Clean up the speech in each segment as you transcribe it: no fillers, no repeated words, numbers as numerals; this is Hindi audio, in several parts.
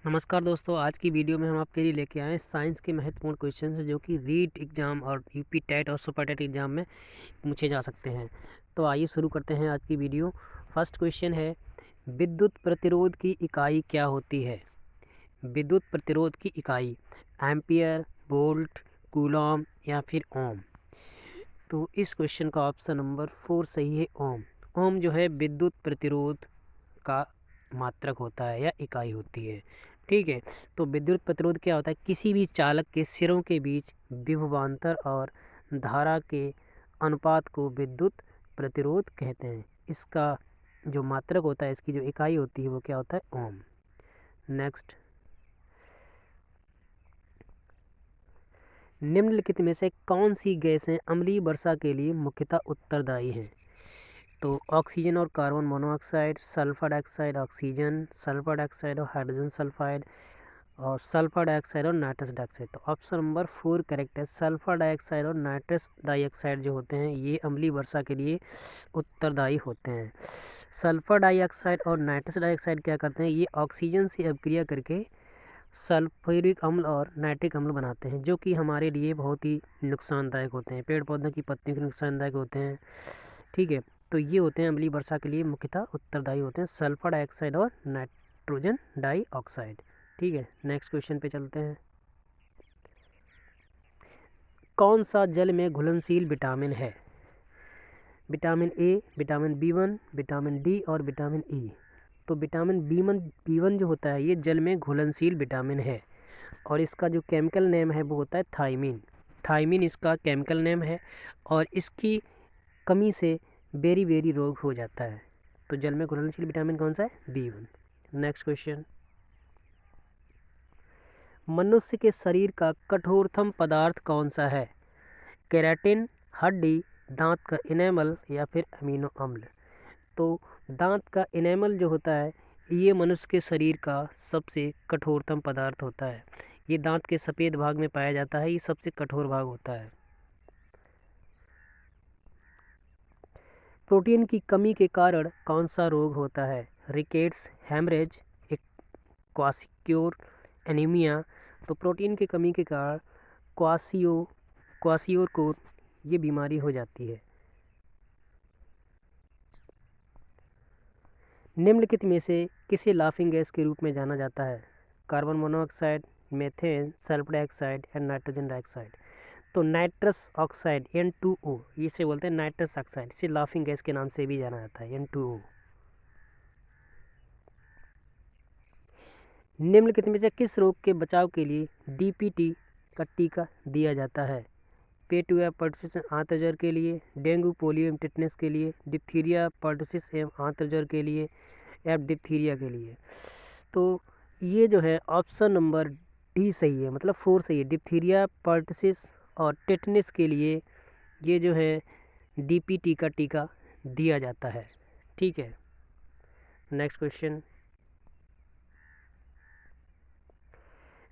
नमस्कार दोस्तों, आज की वीडियो में हम आपके लिए लेके आए हैं साइंस के महत्वपूर्ण क्वेश्चंस जो कि रीट एग्ज़ाम और यूपी टेट और सुपर टेट एग्ज़ाम में पूछे जा सकते हैं। तो आइए शुरू करते हैं आज की वीडियो। फर्स्ट क्वेश्चन है, विद्युत प्रतिरोध की इकाई क्या होती है? विद्युत प्रतिरोध की इकाई एम्पियर, वोल्ट, कूलॉम या फिर ओम। तो इस क्वेश्चन का ऑप्शन नंबर 4 सही है, ओम। ओम जो है विद्युत प्रतिरोध का मात्रक होता है या इकाई होती है। ठीक है, तो विद्युत प्रतिरोध क्या होता है? किसी भी चालक के सिरों के बीच विभवांतर और धारा के अनुपात को विद्युत प्रतिरोध कहते हैं। इसका जो मात्रक होता है, इसकी जो इकाई होती है वो क्या होता है? ओम। नेक्स्ट, निम्नलिखित में से कौन सी गैसें अम्लीय वर्षा के लिए मुख्यतः उत्तरदायी हैं? तो ऑक्सीजन और carbon monoxide, sulphur dioxide oxygen, sulphur dioxide और हाइड्रोजन सल्फाइड, और सल्फर डाइऑक्साइड और नाइट्रस डाइऑक्साइड। तो ऑप्शन नंबर 4 करेक्ट है। सल्फर डाइऑक्साइड और नाइट्रस डाइऑक्साइड जो होते हैं ये अम्लीय वर्षा के लिए उत्तरदायी होते हैं। सल्फर डाइऑक्साइड और नाइट्रस डाइऑक्साइड क्या करते हैं? ये ऑक्सीजन से अभिक्रिया करके सल्फ्यूरिक अम्ल और नाइट्रिक अम्ल बनाते हैं, जो कि हमारे लिए बहुत ही नुकसानदायक होते हैं। पेड़ पौधों की पत्तियों के नुकसानदायक होते हैं। ठीक है, तो ये होते हैं अम्लीय वर्षा के लिए मुख्यतः उत्तरदायी होते हैं, सल्फर डाइऑक्साइड और नाइट्रोजन डाइऑक्साइड। ठीक है, नेक्स्ट क्वेश्चन पे चलते हैं। कौन सा जल में घुलनशील विटामिन है? Vitamin A, vitamin B1, vitamin D और विटामिन ई। तो विटामिन B1 जो होता है ये जल में घुलनशील विटामिन है, और इसका जो केमिकल नेम है वो होता है थायमीन। थायमीन इसका केमिकल नेम है, और इसकी कमी से बेरी बेरी रोग हो जाता है। तो जल में घुलनशील विटामिन कौन सा है? B1। नेक्स्ट क्वेश्चन, मनुष्य के शरीर का कठोरतम पदार्थ कौन सा है? केराटिन, हड्डी, दांत का इनेमल या फिर अमीनो अम्ल। तो दांत का इनेमल जो होता है ये मनुष्य के शरीर का सबसे कठोरतम पदार्थ होता है। ये दांत के सफ़ेद भाग में पाया जाता है, ये सबसे कठोर भाग होता है। प्रोटीन की कमी के कारण कौन सा रोग होता है? Rickets, haemorrhage, kwashiorkor, anaemia. तो प्रोटीन की कमी के कारण क्वासियोर ये बीमारी हो जाती है। निम्नलिखित में से किसे लाफिंग गैस के रूप में जाना जाता है? Carbon monoxide, methane, sulphur dioxide या नाइट्रोजन डाइऑक्साइड। तो नाइट्रस ऑक्साइड N2O, इसे बोलते हैं नाइट्रस ऑक्साइड, इसे लाफिंग गैस के नाम से भी जाना जाता है, N2O। निम्नलिखित में से किस रोग के बचाव के लिए DPT का टीका दिया जाता है? पेट या पर्टसिस आंत्रज्वर के लिए, डेंगू, पोलियो एवं टिटनेस के लिए, डिप्थीरिया, पर्टसिस एवं आंत्रज्वर के लिए, या डिप्थीरिया के लिए। तो ये जो है ऑप्शन नंबर डी सही है, मतलब 4 सही है। डिप्थीरिया, पर्टसिस और टिटनेस के लिए ये जो है DPT का टीका दिया जाता है। ठीक है, नेक्स्ट क्वेश्चन,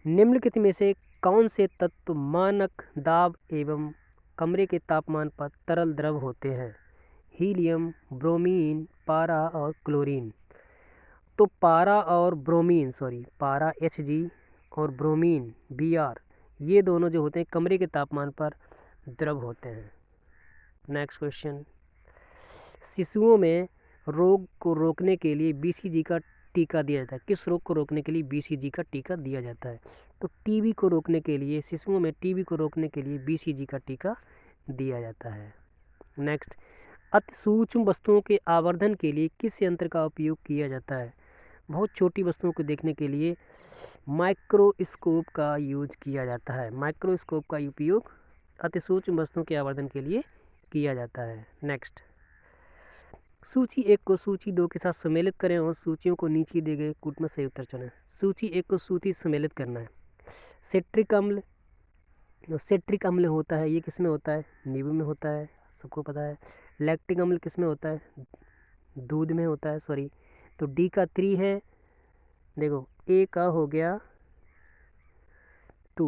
निम्नलिखित में से कौन से तत्व मानक दाब एवं कमरे के तापमान पर तरल द्रव होते हैं? हीलियम, ब्रोमीन, पारा और क्लोरीन। तो पारा Hg और ब्रोमीन Br, ये दोनों जो होते हैं कमरे के तापमान पर द्रव होते हैं। नेक्स्ट क्वेश्चन, शिशुओं में रोग को रोकने के लिए BCG का टीका दिया जाता है। किस रोग को रोकने के लिए BCG का टीका दिया जाता है? तो टीबी को रोकने के लिए, शिशुओं में टीबी को रोकने के लिए BCG का टीका दिया जाता है। नेक्स्ट, अति सूक्ष्म वस्तुओं के आवर्धन के लिए किस यंत्र का उपयोग किया जाता है? बहुत छोटी वस्तुओं को देखने के लिए माइक्रोस्कोप का यूज किया जाता है। माइक्रोस्कोप का उपयोग अति सूक्ष्म वस्तुओं के आवर्धन के लिए किया जाता है। नेक्स्ट, सूची 1 को सूची 2 के साथ सम्मिलित करें और सूचियों को नीचे दिए गए कूट में सही उत्तर चुनें। सूची 1 को सूची सम्मिलित करना है। सिट्रिक अम्ल, जो सिट्रिक अम्ल होता है ये किस में होता है? नींबू में होता है, सबको पता है। लैक्टिक अम्ल किस में होता है? दूध में होता है, सॉरी। तो डी का 3 है। देखो, ए का हो गया 2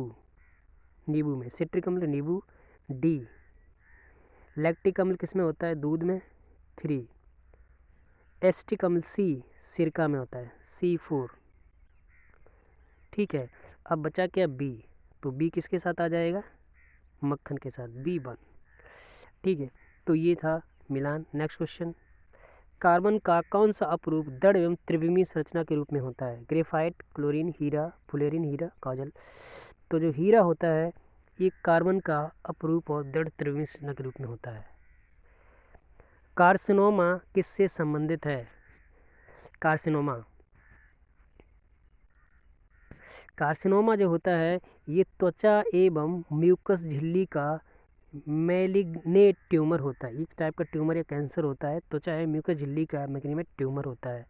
नींबू में, सिट्रिक अम्ल नींबू। डी, लैक्टिक अम्ल किस में होता है? दूध में, 3। एसिटिक अम्ल C सिरका में होता है, C4। ठीक है, अब बचा क्या बी, तो बी किसके साथ आ जाएगा, मक्खन के साथ, B1। ठीक है, तो ये था मिलान। नेक्स्ट क्वेश्चन, कार्बन का कौन सा अपरूप दृढ़ एवं त्रिविमीय संरचना के रूप में होता है, ग्रेफाइट, क्लोरीन, हीरा, फुलेरिन, हीरा, काजल। तो जो हीरा होता है ये कार्बन का अपरूप और दृढ़ त्रिविमीय संरचना के रूप में होता है। कार्सिनोमा किससे संबंधित है, कार्सिनोमा, कार्सिनोमा जो होता है ये त्वचा एवं म्यूकस झिल्ली का मैलिग्नेट ट्यूमर होता है। एक टाइप का ट्यूमर या कैंसर होता है, त्वचा है म्यूकस झिल्ली का मैलिग्नेट ट्यूमर होता है।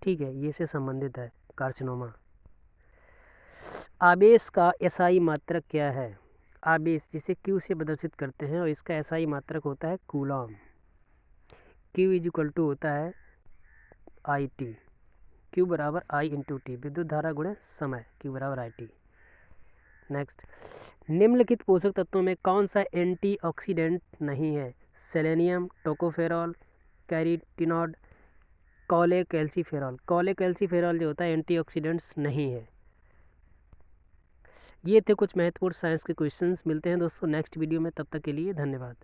ठीक है, ये से संबंधित है कार्सिनोमा। आवेश का एसआई मात्रक क्या है, आवेश जिसे क्यू से प्रदर्शित करते हैं और इसका एसआई मात्रक होता है coulomb. Q is equal to होता है आई टी, क्यू बराबर आई इंटू टी, विद्युत धारा गुणे समय, क्यू बराबर आई टी। नेक्स्ट, निम्नलिखित पोषक तत्वों में कौन सा एंटीऑक्सीडेंट नहीं है, selenium, tocopherol, carotenoid, cholecalciferol. Cholecalciferol जो होता है एंटीऑक्सीडेंट्स नहीं है। ये थे कुछ महत्वपूर्ण साइंस के क्वेश्चंस। मिलते हैं दोस्तों नेक्स्ट वीडियो में, तब तक के लिए धन्यवाद।